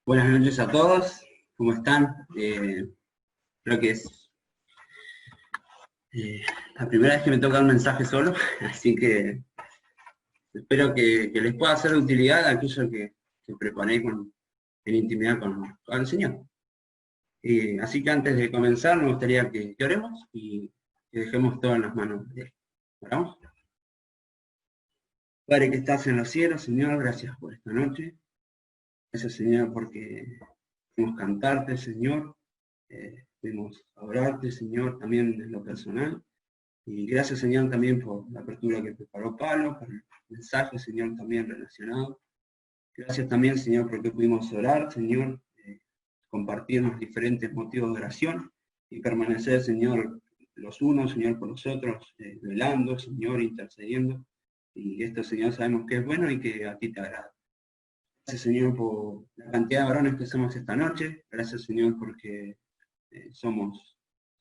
Buenas noches a todos, ¿cómo están? Creo que es la primera vez que me toca un mensaje solo, así que espero que les pueda ser de utilidad a aquello que preparé en intimidad con el Señor. Así que antes de comenzar me gustaría que oremos y que dejemos todo en las manos de Él. ¿Oramos? Padre que estás en los cielos, Señor, gracias por esta noche. Gracias, Señor, porque podemos cantarte, Señor. Pudimos adorarte, Señor, también en lo personal. Y gracias, Señor, también por la apertura que preparó Pablo, por el mensaje, Señor, también relacionado. Gracias también, Señor, porque pudimos orar, Señor, compartir los diferentes motivos de oración y permanecer, Señor, los unos, Señor, por los otros, velando, Señor, intercediendo. Y esto, Señor, sabemos que es bueno y que a ti te agrada. Gracias, Señor, por la cantidad de varones que somos esta noche. Gracias, Señor, porque somos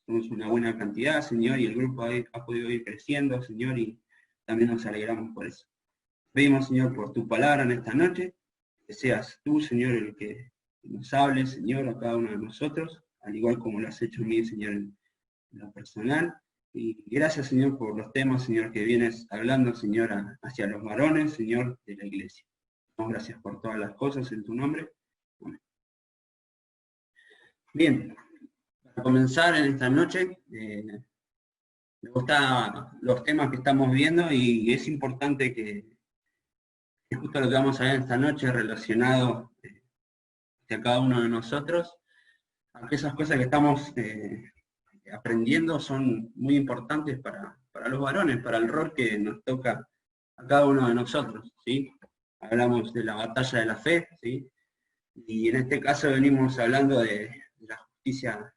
una buena cantidad, Señor, y el grupo ha podido ir creciendo, Señor, y también nos alegramos por eso. Pedimos, Señor, por tu palabra en esta noche, que seas tú, Señor, el que nos hable, Señor, a cada uno de nosotros, al igual como lo has hecho a mí, Señor, en lo personal. Y gracias, Señor, por los temas, Señor, que vienes hablando, Señor, hacia los varones, Señor, de la iglesia. Gracias por todas las cosas en tu nombre. Amén. Bien, para comenzar en esta noche, me gustan los temas que estamos viendo y es importante que justo lo que vamos a ver esta noche relacionado a cada uno de nosotros, aunque esas cosas que estamos aprendiendo son muy importantes para los varones, para el rol que nos toca a cada uno de nosotros, ¿sí? Hablamos de la batalla de la fe, ¿sí? Y en este caso venimos hablando de la justicia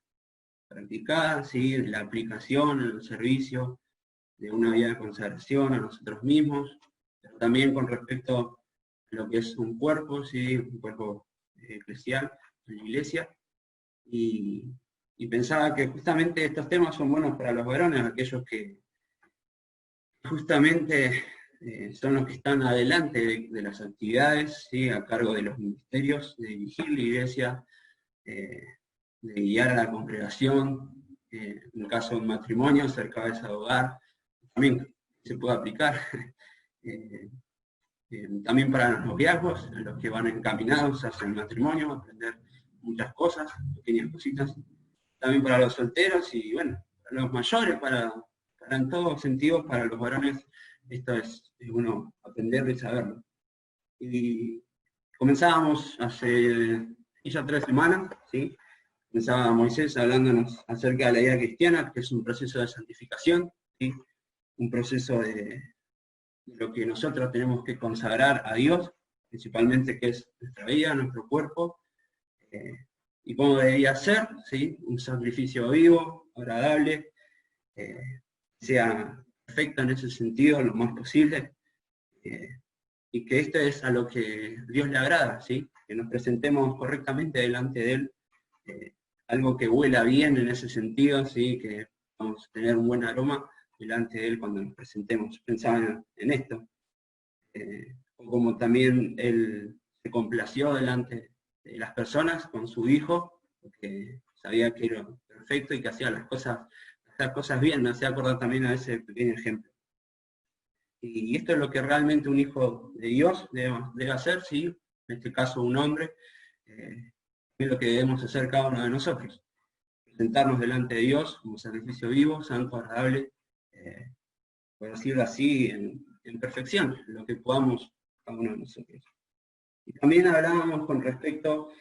practicada, ¿sí? De la aplicación, el servicio, de una vida de consagración a nosotros mismos, pero también con respecto a lo que es un cuerpo, ¿sí? Un cuerpo eclesial, en la iglesia, y pensaba que justamente estos temas son buenos para los varones, aquellos que justamente son los que están adelante de las actividades, ¿sí? A cargo de los ministerios, de dirigir la iglesia, de guiar a la congregación, en el caso de un matrimonio, ser cabeza de hogar, también se puede aplicar. También para los noviazgos, los que van encaminados hacia el matrimonio, aprender muchas cosas, pequeñas cositas. También para los solteros y bueno, para los mayores, para en todos sentidos, para los varones, esto es bueno aprenderlo y saberlo. Y comenzábamos hace ya 3 semanas, ¿sí? Comenzaba Moisés hablándonos acerca de la vida cristiana, que es un proceso de santificación, ¿sí? Un proceso de lo que nosotros tenemos que consagrar a Dios, principalmente que es nuestra vida, nuestro cuerpo, y cómo debería ser, ¿sí? Un sacrificio vivo, agradable, sea perfecto en ese sentido lo más posible, y que esto es a lo que Dios le agrada, ¿sí? Que nos presentemos correctamente delante de Él, algo que huela bien en ese sentido, ¿sí? Que vamos a tener un buen aroma delante de Él cuando nos presentemos. Pensaba en esto, como también Él se complació delante de las personas con su Hijo, porque sabía que era perfecto y que hacía las cosas bien. Me hacía acordar también a ese pequeño ejemplo. Y esto es lo que realmente un hijo de Dios debe hacer, ¿sí? En este caso un hombre, es lo que debemos hacer cada uno de nosotros. Presentarnos delante de Dios como sacrificio vivo, santo, agradable, por decirlo así, en perfección, lo que podamos cada uno de nosotros. Y también hablábamos con respecto,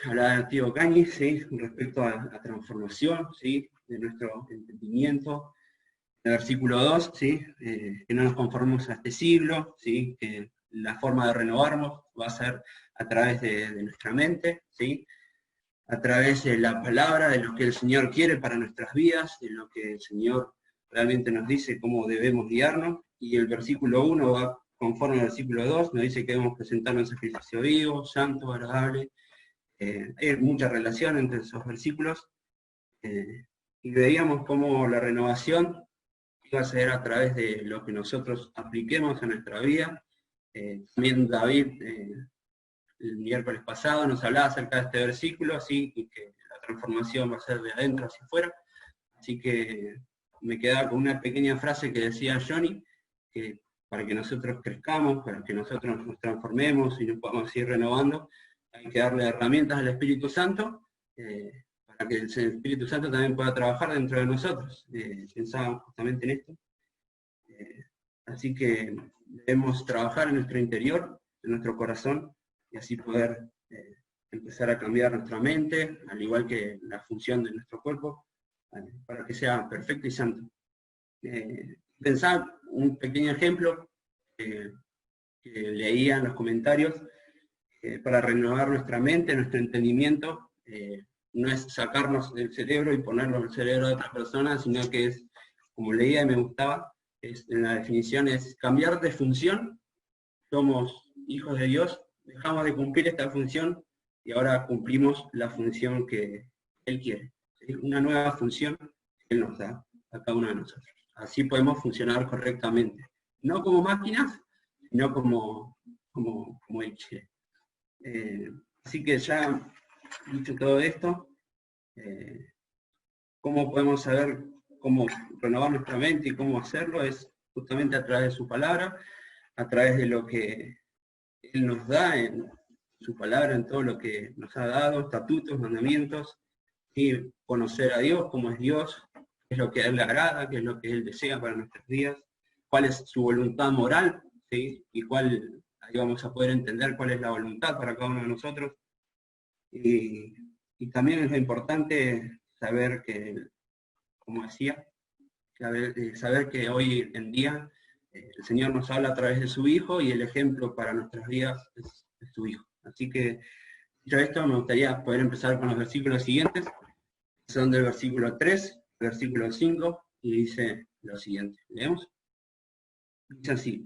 hablaba el tío Cañiz, ¿sí? Con respecto a la transformación, ¿sí? De nuestro entendimiento. El versículo 2, ¿sí? Que no nos conformemos a este siglo, ¿sí? Que la forma de renovarnos va a ser a través de nuestra mente, ¿sí? A través de la palabra, de lo que el Señor quiere para nuestras vidas, de lo que el Señor realmente nos dice cómo debemos guiarnos, y el versículo 1 va conforme al versículo 2, nos dice que debemos presentarnos en sacrificio vivo, santo, agradable. Hay mucha relación entre esos versículos, y veíamos cómo la renovación iba a ser a través de lo que nosotros apliquemos en nuestra vida. También David el miércoles pasado nos hablaba acerca de este versículo, ¿sí? Y que la transformación va a ser de adentro hacia afuera. Así que me quedaba con una pequeña frase que decía Johnny, que para que nosotros crezcamos, para que nosotros nos transformemos y nos podamos ir renovando, hay que darle herramientas al Espíritu Santo, para que el Espíritu Santo también pueda trabajar dentro de nosotros. Pensaba justamente en esto. Así que debemos trabajar en nuestro interior, en nuestro corazón, y así poder empezar a cambiar nuestra mente, al igual que la función de nuestro cuerpo, para que sea perfecto y santo. Pensaba un pequeño ejemplo que leía en los comentarios, para renovar nuestra mente, nuestro entendimiento, no es sacarnos del cerebro y ponerlo en el cerebro de otra persona, sino que es, como leía y me gustaba, en la definición es cambiar de función. Somos hijos de Dios, dejamos de cumplir esta función y ahora cumplimos la función que Él quiere. ¿Sí? Una nueva función que Él nos da a cada uno de nosotros. Así podemos funcionar correctamente. No como máquinas, sino como Él quiere. Así que ya dicho todo esto, ¿cómo podemos saber cómo renovar nuestra mente y cómo hacerlo? Es justamente a través de su palabra, a través de lo que Él nos da en su palabra, en todo lo que nos ha dado, estatutos, mandamientos, y conocer a Dios, cómo es Dios, qué es lo que a Él le agrada, qué es lo que Él desea para nuestros días, cuál es su voluntad moral, ¿sí? Y cuál, ahí vamos a poder entender cuál es la voluntad para cada uno de nosotros. Y también es importante saber que, como decía, saber que hoy en día el Señor nos habla a través de su Hijo y el ejemplo para nuestras vidas es su Hijo. Así que, dicho esto, me gustaría poder empezar con los versículos siguientes, que son del versículo 3, versículo 5, y dice lo siguiente. ¿Leemos? Dice así: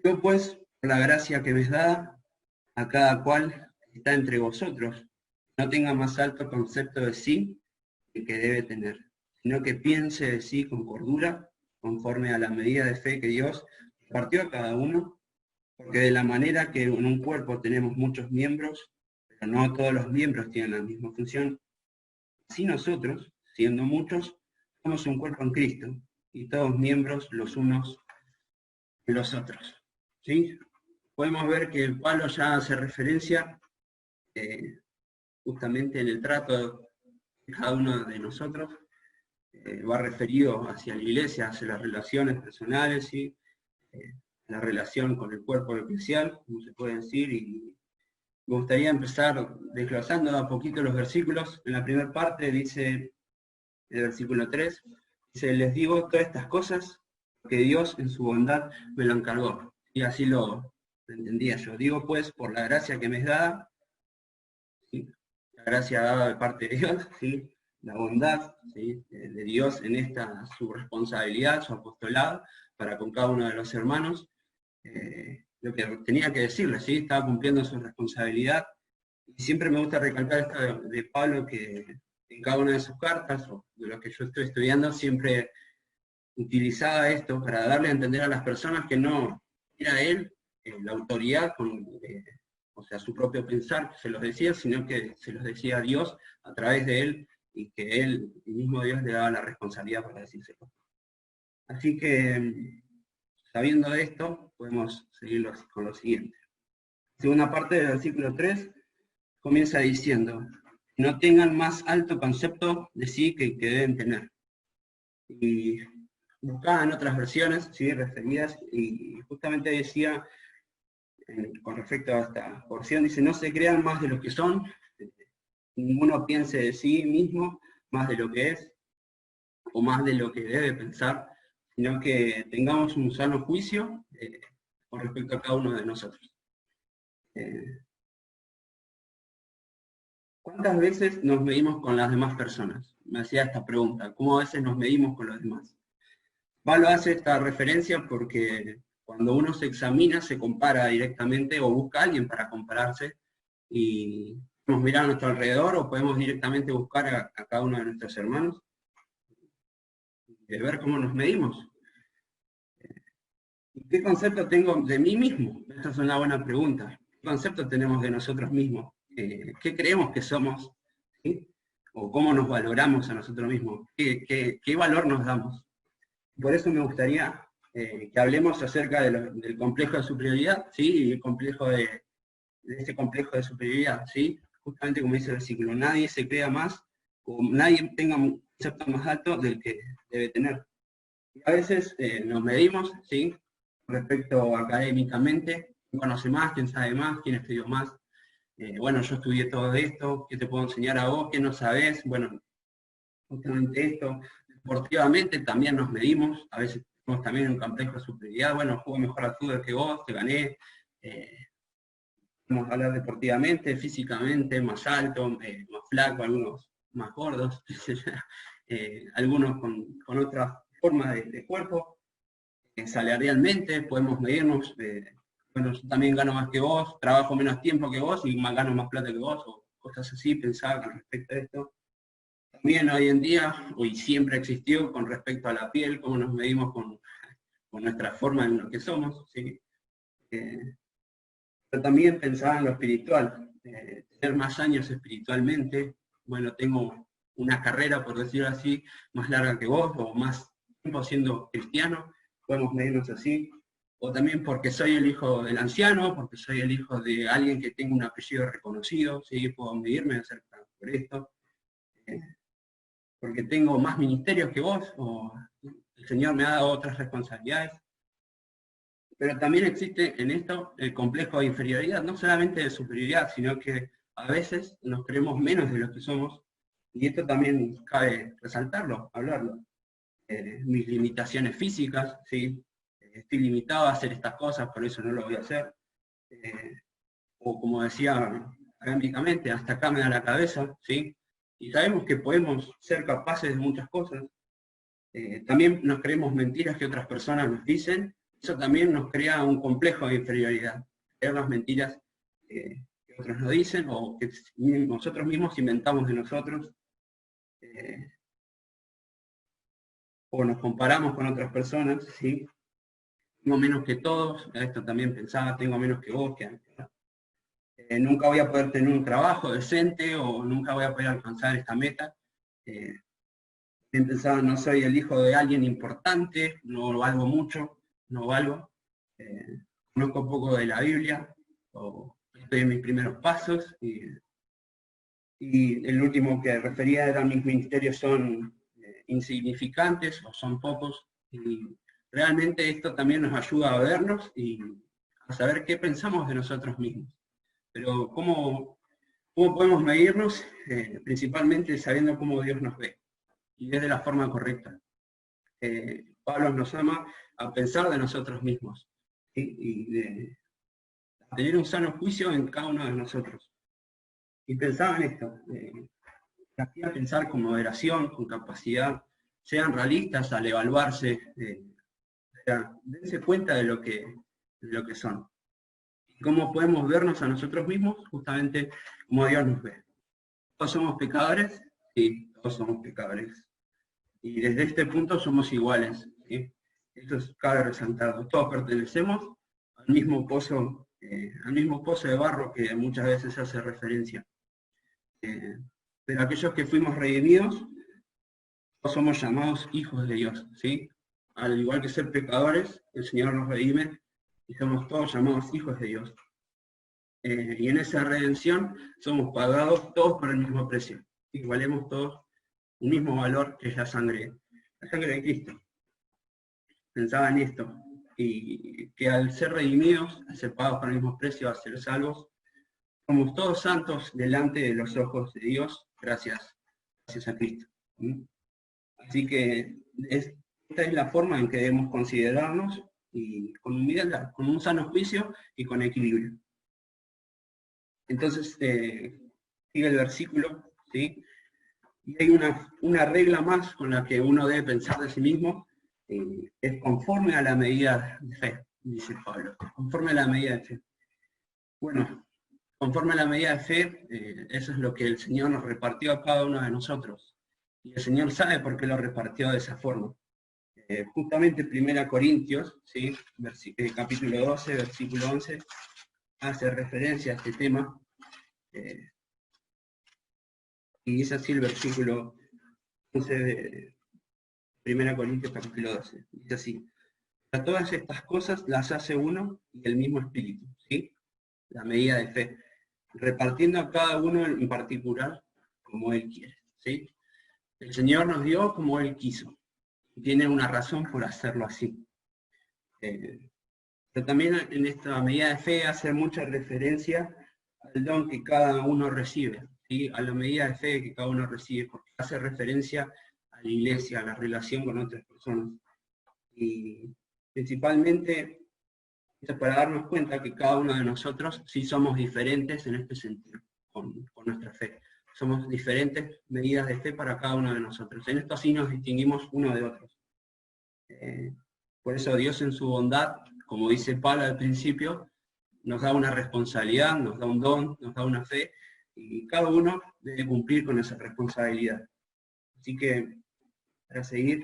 yo pues, por la gracia que me es dada, a cada cual está entre vosotros, no tenga más alto concepto de sí que debe tener, sino que piense de sí con cordura, conforme a la medida de fe que Dios partió a cada uno, porque de la manera que en un cuerpo tenemos muchos miembros, pero no todos los miembros tienen la misma función, así nosotros, siendo muchos, somos un cuerpo en Cristo, y todos miembros los unos de los otros. ¿Sí? Podemos ver que Pablo ya hace referencia justamente en el trato de cada uno de nosotros, va referido hacia la iglesia, hacia las relaciones personales, ¿sí? La relación con el cuerpo eclesial, como se puede decir, y me gustaría empezar desglosando a poquito los versículos. En la primera parte dice, el versículo 3, dice: les digo todas estas cosas, porque Dios en su bondad me lo encargó. Y así lo entendía yo. Digo pues, por la gracia que me es dada, ¿sí? La gracia dada de parte de Dios, ¿sí? La bondad, ¿sí? De Dios en esta su responsabilidad, su apostolado para con cada uno de los hermanos, lo que tenía que decirle, ¿sí? Estaba cumpliendo su responsabilidad. Y siempre me gusta recalcar esto de Pablo, que en cada una de sus cartas, o de lo que yo estoy estudiando, siempre utilizaba esto para darle a entender a las personas que no era él la autoridad con o sea, su propio pensar se los decía, sino que se los decía a Dios a través de él, y que él, el mismo Dios, le daba la responsabilidad para decírselo. Así que, sabiendo de esto, podemos seguir con lo siguiente. Segunda parte del versículo 3 comienza diciendo: no tengan más alto concepto de sí que deben tener. Y buscaba en otras versiones, ¿sí? Referidas, y justamente decía, con respecto a esta porción, dice: no se crean más de lo que son, ninguno piense de sí mismo más de lo que es, o más de lo que debe pensar, sino que tengamos un sano juicio con respecto a cada uno de nosotros. ¿Cuántas veces nos medimos con las demás personas? Me hacía esta pregunta: ¿cómo a veces nos medimos con los demás? Pablo hace esta referencia porque cuando uno se examina, se compara directamente o busca a alguien para compararse, y podemos mirar a nuestro alrededor o podemos directamente buscar a cada uno de nuestros hermanos y ver cómo nos medimos. ¿Y qué concepto tengo de mí mismo? Esta es una buena pregunta. concepto tenemos de nosotros mismos, qué creemos que somos, ¿sí? O cómo nos valoramos a nosotros mismos, qué valor nos damos. Por eso me gustaría que hablemos acerca del complejo de superioridad, ¿sí? Y el complejo de este complejo de superioridad, ¿sí? Justamente como dice el versículo, nadie se crea más, o nadie tenga un concepto más alto del que debe tener. Y a veces nos medimos, ¿sí? Respecto académicamente, quién conoce más, quién sabe más, quién estudió más. Bueno, yo estudié todo esto, ¿qué te puedo enseñar a vos? ¿Qué no sabés? Bueno, justamente esto. Deportivamente también nos medimos, a veces tenemos también un complejo de superioridad, bueno, juego mejor al fútbol que vos, te gané. Vamos a hablar deportivamente, físicamente, más alto, más flaco, algunos más gordos, algunos con otra forma de cuerpo. Salarialmente podemos medirnos, bueno, yo también gano más que vos, trabajo menos tiempo que vos y gano más plata que vos, o cosas así, pensaba con respecto a esto. También hoy en día, hoy siempre existió con respecto a la piel, cómo nos medimos con nuestra forma en lo que somos, ¿sí? Pero también pensaba en lo espiritual, tener más años espiritualmente. Bueno, tengo una carrera, por decirlo así, más larga que vos, o más tiempo siendo cristiano, podemos medirnos así. O también porque soy el hijo del anciano, porque soy el hijo de alguien que tenga un apellido reconocido, ¿sí? Puedo medirme acerca por esto. Porque tengo más ministerios que vos, o el Señor me ha dado otras responsabilidades. Pero también existe en esto el complejo de inferioridad, no solamente de superioridad, sino que a veces nos creemos menos de lo que somos, y esto también cabe resaltarlo, hablarlo. Mis limitaciones físicas, ¿sí? Estoy limitado a hacer estas cosas, por eso no lo voy a hacer. O como decía académicamente, hasta acá me da la cabeza, ¿sí? Y sabemos que podemos ser capaces de muchas cosas. También nos creemos mentiras que otras personas nos dicen. Eso también nos crea un complejo de inferioridad. Creer las mentiras que otros nos dicen o que nosotros mismos inventamos de nosotros. O nos comparamos con otras personas, ¿sí? Tengo menos que todos, esto también pensaba, tengo menos que vos, nunca voy a poder tener un trabajo decente o nunca voy a poder alcanzar esta meta. Pensaba, no soy el hijo de alguien importante, no valgo mucho, no valgo. Conozco poco de la Biblia, o estoy en mis primeros pasos, y el último que refería era mis ministerios son insignificantes o son pocos, y realmente esto también nos ayuda a vernos y a saber qué pensamos de nosotros mismos. Pero ¿cómo podemos medirnos? Principalmente sabiendo cómo Dios nos ve, y es de la forma correcta. Pablo nos llama a pensar de nosotros mismos, ¿sí? Y de tener un sano juicio en cada uno de nosotros. Y pensaba en esto, hacía pensar con moderación, con capacidad, sean realistas al evaluarse, o sea, dense cuenta de lo que son. Y cómo podemos vernos a nosotros mismos, justamente como Dios nos ve. ¿Todos somos pecadores? Sí, todos somos pecadores. Y desde este punto somos iguales, ¿sí? Esto cabe resaltarlo. Todos pertenecemos al mismo pozo de barro que muchas veces se hace referencia. Pero aquellos que fuimos redimidos, todos somos llamados hijos de Dios, ¿sí? Al igual que ser pecadores, el Señor nos redime y somos todos llamados hijos de Dios. Y en esa redención somos pagados todos por el mismo precio. Y valemos todos un mismo valor, que es la sangre de Cristo. Pensaba en esto, y que al ser redimidos, al ser pagados por el mismo precio, a ser salvos, somos todos santos delante de los ojos de Dios, gracias a Cristo. Así que esta es la forma en que debemos considerarnos, y con humildad, con un sano juicio y con equilibrio. Entonces, sigue el versículo, ¿sí? Y hay una regla más con la que uno debe pensar de sí mismo, es conforme a la medida de fe, dice Pablo, conforme a la medida de fe. Bueno, conforme a la medida de fe, eso es lo que el Señor nos repartió a cada uno de nosotros. Y el Señor sabe por qué lo repartió de esa forma. Justamente 1 Corintios, ¿sí? Capítulo 12, versículo 11, hace referencia a este tema, y es así el versículo 11 de 1 Corintios capítulo 12. Dice así: a todas estas cosas las hace uno y el mismo Espíritu, ¿sí? La medida de fe, repartiendo a cada uno en particular como Él quiere, ¿sí? El Señor nos dio como Él quiso, y tiene una razón por hacerlo así. Pero también en esta medida de fe hace mucha referencia al don que cada uno recibe, ¿sí? A la medida de fe que cada uno recibe, porque hace referencia a la iglesia, a la relación con otras personas. Y principalmente esto es para darnos cuenta que cada uno de nosotros sí somos diferentes en este sentido, con nuestra fe. Somos diferentes medidas de fe para cada uno de nosotros. En esto sí nos distinguimos uno de otros. Por eso Dios en su bondad, como dice Pablo al principio, nos da una responsabilidad, nos da un don, nos da una fe, y cada uno debe cumplir con esa responsabilidad. Así que, para seguir,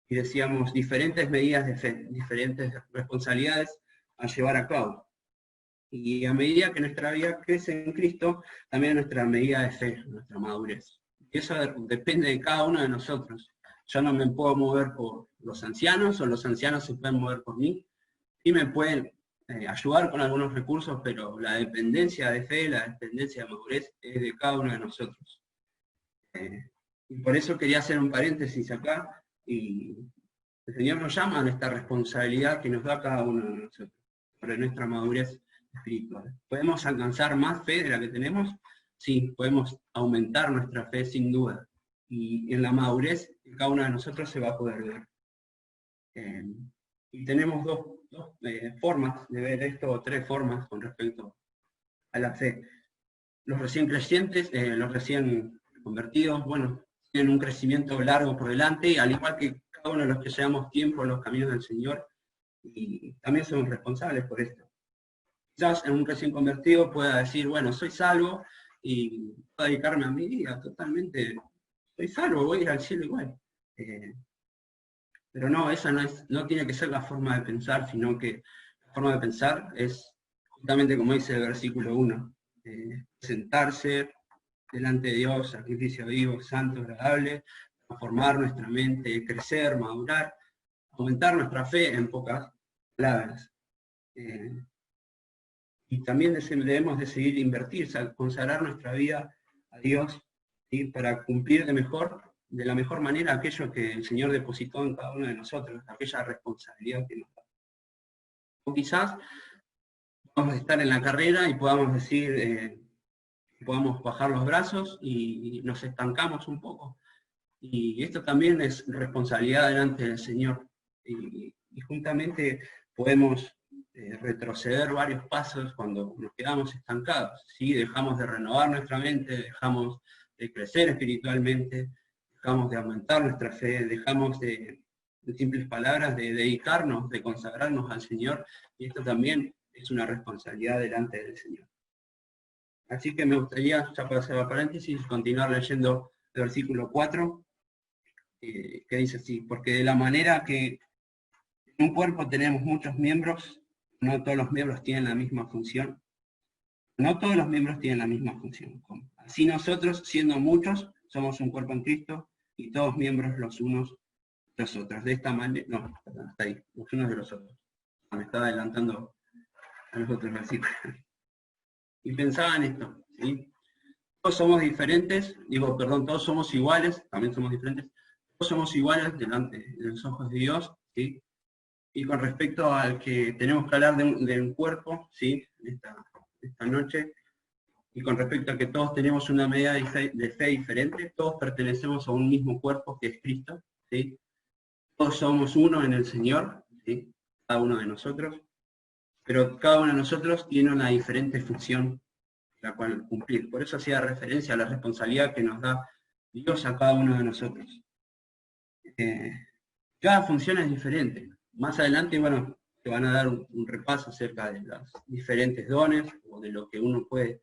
y decíamos, diferentes medidas de fe, diferentes responsabilidades a llevar a cabo. Y a medida que nuestra vida crece en Cristo, también nuestra medida de fe, nuestra madurez. Y eso depende de cada uno de nosotros. Yo no me puedo mover por los ancianos, o los ancianos se pueden mover por mí. Sí me pueden ayudar con algunos recursos, pero la dependencia de fe, la dependencia de madurez es de cada uno de nosotros. Y por eso quería hacer un paréntesis acá, y el Señor nos llama a esta responsabilidad que nos da cada uno de nosotros, sobre nuestra madurez espiritual. ¿Podemos alcanzar más fe de la que tenemos? Sí, podemos aumentar nuestra fe sin duda. Y en la madurez cada uno de nosotros se va a poder ver. Y tenemos dos formas de ver esto, o tres formas con respecto a la fe. Los recién creyentes, los recién convertidos, bueno, tienen un crecimiento largo por delante, y al igual que cada uno de los que llevamos tiempo en los caminos del Señor, y también somos responsables por esto. Quizás en un recién convertido pueda decir, bueno, soy salvo y puedo dedicarme a mi vida totalmente, soy salvo, voy a ir al cielo igual. Pero no, esa no tiene que ser la forma de pensar, sino que la forma de pensar es justamente como dice el versículo 1, sentarse delante de Dios, sacrificio vivo, santo, agradable, transformar nuestra mente, crecer, madurar, aumentar nuestra fe, en pocas palabras. Y también debemos decidir invertir, consagrar nuestra vida a Dios, ¿sí? Para cumplir de la mejor manera aquello que el Señor depositó en cada uno de nosotros, aquella responsabilidad que nos da. O quizás vamos a estar en la carrera y podamos decir, podamos bajar los brazos y nos estancamos un poco. Y esto también es responsabilidad delante del Señor. Y juntamente podemos retroceder varios pasos cuando nos quedamos estancados, ¿sí? Dejamos de renovar nuestra mente, dejamos de crecer espiritualmente, dejamos de aumentar nuestra fe, dejamos de, en simples palabras, de dedicarnos, de consagrarnos al Señor, y esto también es una responsabilidad delante del Señor. Así que me gustaría, ya para hacer el paréntesis, continuar leyendo el versículo 4, que dice así: porque de la manera que en un cuerpo tenemos muchos miembros, no todos los miembros tienen la misma función. No todos los miembros tienen la misma función. Así nosotros, siendo muchos, somos un cuerpo en Cristo, y todos miembros los unos de los otros. De esta manera, no, perdón, hasta ahí, los unos de los otros. Me estaba adelantando a los otros versículos. Y pensaba en esto, ¿sí? Todos somos diferentes, todos somos iguales, también somos diferentes. Todos somos iguales delante de los ojos de Dios, ¿sí? Y con respecto al que tenemos que hablar de un cuerpo, ¿sí? Esta noche, y con respecto a que todos tenemos una medida de fe diferente, todos pertenecemos a un mismo cuerpo que es Cristo, ¿sí? Todos somos uno en el Señor, ¿sí? Cada uno de nosotros, pero cada uno de nosotros tiene una diferente función la cual cumplir. Por eso hacía referencia a la responsabilidad que nos da Dios a cada uno de nosotros. Cada función es diferente. Más adelante, bueno, te van a dar un repaso acerca de los diferentes dones o de lo que uno puede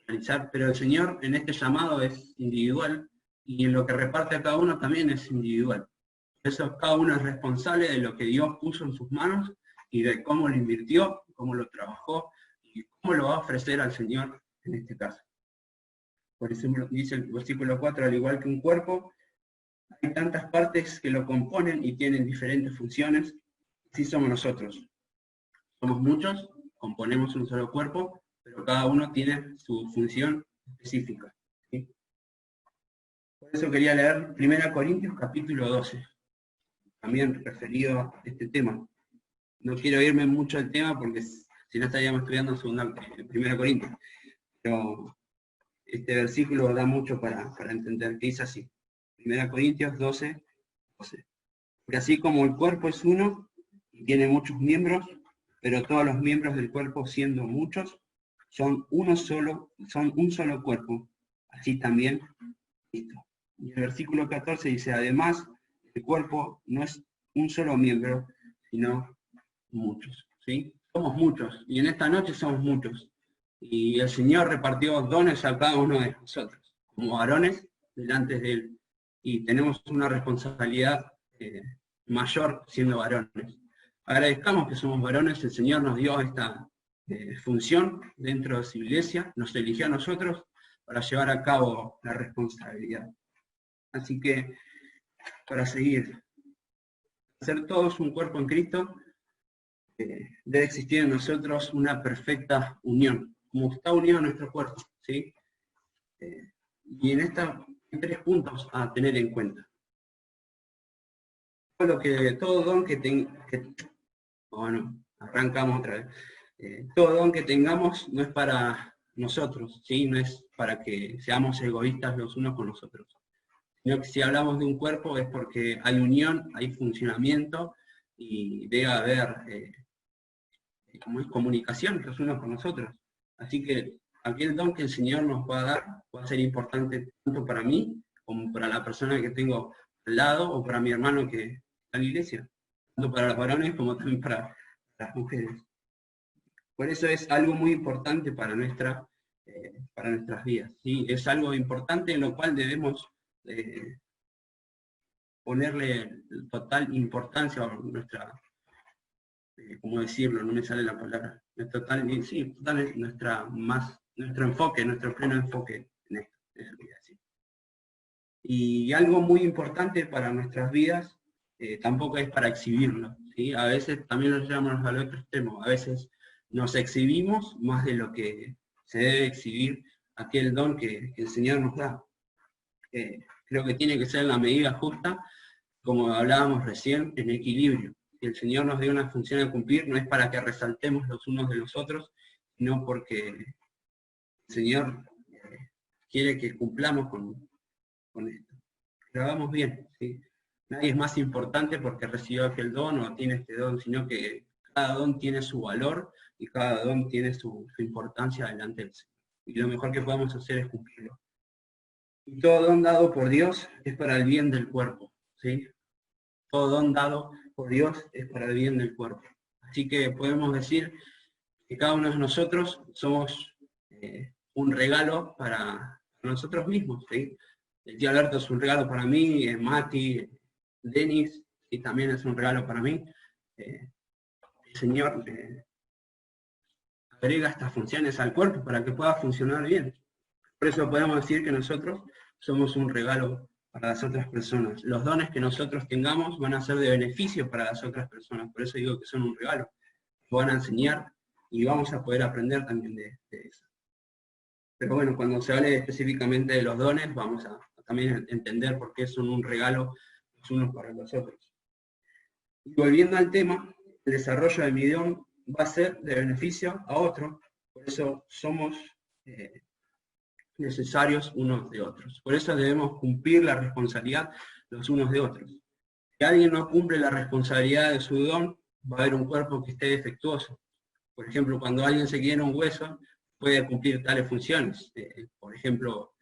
realizar, pero el Señor en este llamado es individual, y en lo que reparte a cada uno también es individual. Por eso cada uno es responsable de lo que Dios puso en sus manos y de cómo lo invirtió, cómo lo trabajó, y y cómo lo va a ofrecer al Señor en este caso. Por ejemplo, dice el versículo 4, al igual que un cuerpo, hay tantas partes que lo componen y tienen diferentes funciones, así somos nosotros. Somos muchos, componemos un solo cuerpo, pero cada uno tiene su función específica, ¿sí? Por eso quería leer 1 Corintios capítulo 12, también referido a este tema. No quiero irme mucho del tema porque si no estaríamos estudiando 1 Corintios, pero este versículo da mucho para entender, que dice así, 1 Corintios 12, 12. Porque así como el cuerpo es uno y tiene muchos miembros, pero todos los miembros del cuerpo, siendo muchos, son un solo cuerpo, así también Cristo. Y el versículo 14 dice, además, el cuerpo no es un solo miembro, sino muchos, ¿sí? Somos muchos, y en esta noche somos muchos. Y el Señor repartió dones a cada uno de nosotros, como varones delante de Él. Y tenemos una responsabilidad mayor siendo varones. Agradezcamos que somos varones, el Señor nos dio esta función dentro de su iglesia, nos eligió a nosotros para llevar a cabo la responsabilidad. Así que, para seguir, ser todos un cuerpo en Cristo, debe existir en nosotros una perfecta unión, como está unido nuestro cuerpo, ¿sí? Y en esta hay 3 puntos a tener en cuenta. Todo don que arrancamos otra vez. Todo don que tengamos no es para nosotros, ¿sí? No es para que seamos egoístas los unos con los otros. Sino que si hablamos de un cuerpo es porque hay unión, hay funcionamiento y debe haber como es comunicación los unos con los otros. Así que aquel don que el Señor nos va a dar va a ser importante tanto para mí como para la persona que tengo al lado o para mi hermano que está en la iglesia, tanto para los varones como también para las mujeres. Por eso es algo muy importante para nuestras vidas, ¿sí? Es algo importante en lo cual debemos ponerle total importancia a nuestra, ¿cómo decirlo? No me sale la palabra. Nuestro enfoque, nuestro pleno enfoque en esto. Eso quería decir. Y algo muy importante para nuestras vidas, tampoco es para exhibirlo, ¿sí? A veces también nos llevamos al otro extremo. A veces nos exhibimos más de lo que se debe exhibir aquel don que el Señor nos da. Creo que tiene que ser en la medida justa, como hablábamos recién, en equilibrio. Si el Señor nos dio una función a cumplir, no es para que resaltemos los unos de los otros, sino porque el Señor quiere que cumplamos con esto. Que lo hagamos bien, ¿sí? Nadie es más importante porque recibió aquel don o tiene este don, sino que cada don tiene su valor y cada don tiene su importancia delante del Señor. Y lo mejor que podemos hacer es cumplirlo. Y todo don dado por Dios es para el bien del cuerpo, ¿sí? Todo don dado por Dios es para el bien del cuerpo. Así que podemos decir que cada uno de nosotros somos un regalo para nosotros mismos, ¿sí? El tío Alberto es un regalo para mí, Mati, Denis, y también es un regalo para mí. El Señor agrega estas funciones al cuerpo para que pueda funcionar bien. Por eso podemos decir que nosotros somos un regalo para las otras personas. Los dones que nosotros tengamos van a ser de beneficio para las otras personas. Por eso digo que son un regalo. Van a enseñar y vamos a poder aprender también de eso. Pero bueno, cuando se hable específicamente de los dones, vamos a también entender por qué son un regalo los unos para los otros. Y volviendo al tema, el desarrollo de mi don va a ser de beneficio a otro, por eso somos necesarios unos de otros. Por eso debemos cumplir la responsabilidad los unos de otros. Si alguien no cumple la responsabilidad de su don, va a haber un cuerpo que esté defectuoso. Por ejemplo, cuando alguien se quiebra un hueso, puede cumplir tales funciones. Por ejemplo,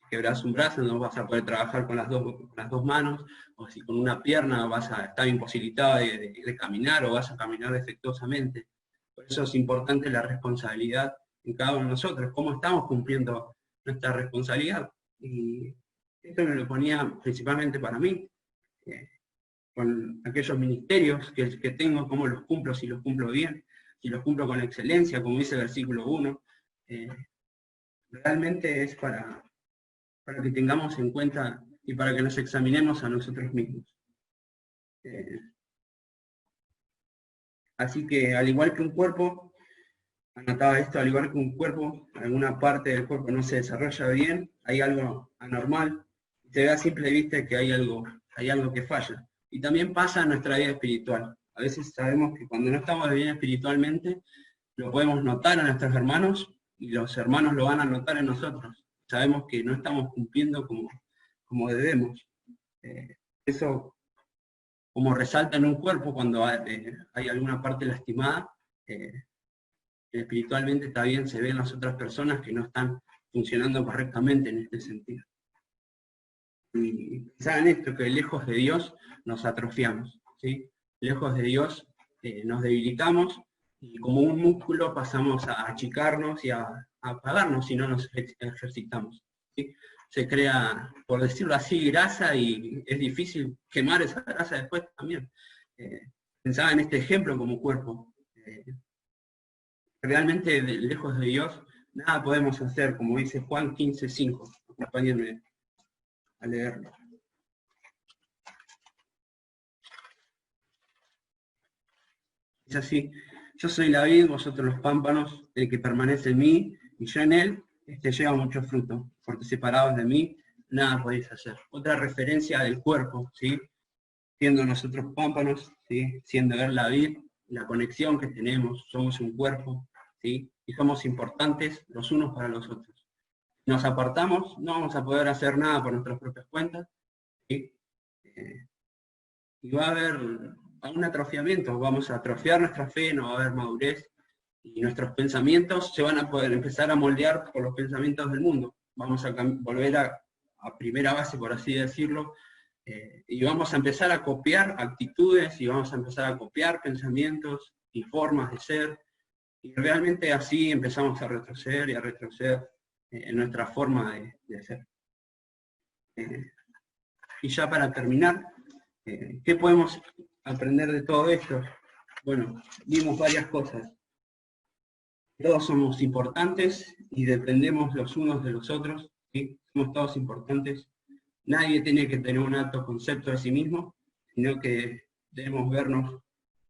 quebras un brazo, no vas a poder trabajar con las dos manos, o si con una pierna vas a estar imposibilitado de caminar, o vas a caminar defectuosamente. Por eso es importante la responsabilidad en cada uno de nosotros, cómo estamos cumpliendo nuestra responsabilidad. Y esto me lo ponía principalmente para mí, con aquellos ministerios que tengo, cómo los cumplo, si los cumplo bien, si los cumplo con excelencia, como dice el versículo 1, realmente es para que tengamos en cuenta y para que nos examinemos a nosotros mismos. Así que al igual que un cuerpo, anotaba esto, al igual que un cuerpo, alguna parte del cuerpo no se desarrolla bien, hay algo anormal, se ve a simple vista que hay algo que falla. Y también pasa en nuestra vida espiritual. A veces sabemos que cuando no estamos bien espiritualmente, lo podemos notar a nuestros hermanos, y los hermanos lo van a notar en nosotros. Sabemos que no estamos cumpliendo como debemos. Eso, como resalta en un cuerpo cuando hay alguna parte lastimada, espiritualmente también se ven las otras personas que no están funcionando correctamente en este sentido. Y saben esto, que lejos de Dios nos atrofiamos, ¿sí? Lejos de Dios nos debilitamos, y como un músculo pasamos a achicarnos y a apagarnos si no nos ejercitamos, ¿sí? Se crea, por decirlo así, grasa, y es difícil quemar esa grasa después también. Pensaba en este ejemplo como cuerpo. Realmente lejos de Dios nada podemos hacer, como dice Juan 15:5. Acompáñenme a leerlo. Es así: yo soy la vid, vosotros los pámpanos, el que permanece en mí y yo en él, lleva mucho fruto, porque separados de mí nada podéis hacer. Otra referencia del cuerpo, ¿sí? Siendo nosotros pámpanos, ¿sí? Siendo él la vid, la conexión que tenemos, somos un cuerpo, ¿sí? Y somos importantes los unos para los otros. Si nos apartamos, no vamos a poder hacer nada por nuestras propias cuentas, ¿sí? Y va a haber un atrofiamiento, vamos a atrofiar nuestra fe, no va a haber madurez, y nuestros pensamientos se van a poder empezar a moldear por los pensamientos del mundo. Vamos a volver a primera base, por así decirlo, y vamos a empezar a copiar actitudes, y vamos a empezar a copiar pensamientos y formas de ser, y realmente así empezamos a retroceder y a retroceder en nuestra forma de ser. Y ya para terminar, ¿qué podemos aprender de todo esto? Bueno, vimos varias cosas. Todos somos importantes y dependemos los unos de los otros, ¿sí? Somos todos importantes. Nadie tiene que tener un alto concepto de sí mismo, sino que debemos vernos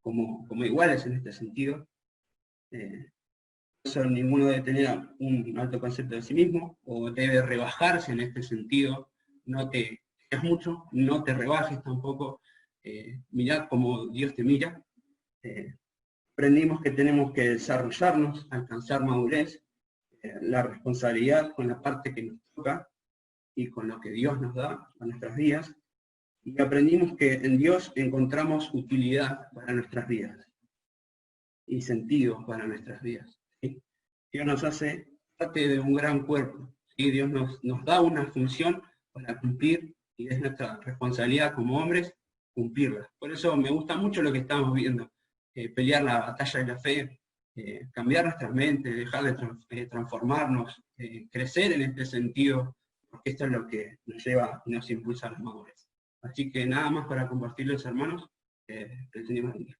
como iguales en este sentido. Ninguno debe tener un alto concepto de sí mismo, o debe rebajarse en este sentido. No te es mucho, no te rebajes tampoco. Mirad como Dios te mira. Aprendimos que tenemos que desarrollarnos, alcanzar madurez, la responsabilidad con la parte que nos toca y con lo que Dios nos da a nuestras vidas. Y aprendimos que en Dios encontramos utilidad para nuestras vidas y sentido para nuestras vidas, ¿sí? Dios nos hace parte de un gran cuerpo, ¿sí? Dios nos da una función para cumplir, y es nuestra responsabilidad como hombres cumplirla. Por eso me gusta mucho lo que estamos viendo, pelear la batalla de la fe, cambiar nuestras mentes, dejar de transformarnos, crecer en este sentido, porque esto es lo que nos lleva y nos impulsa a la madurez. Así que nada más para compartirles, hermanos, que el Señor bendiga.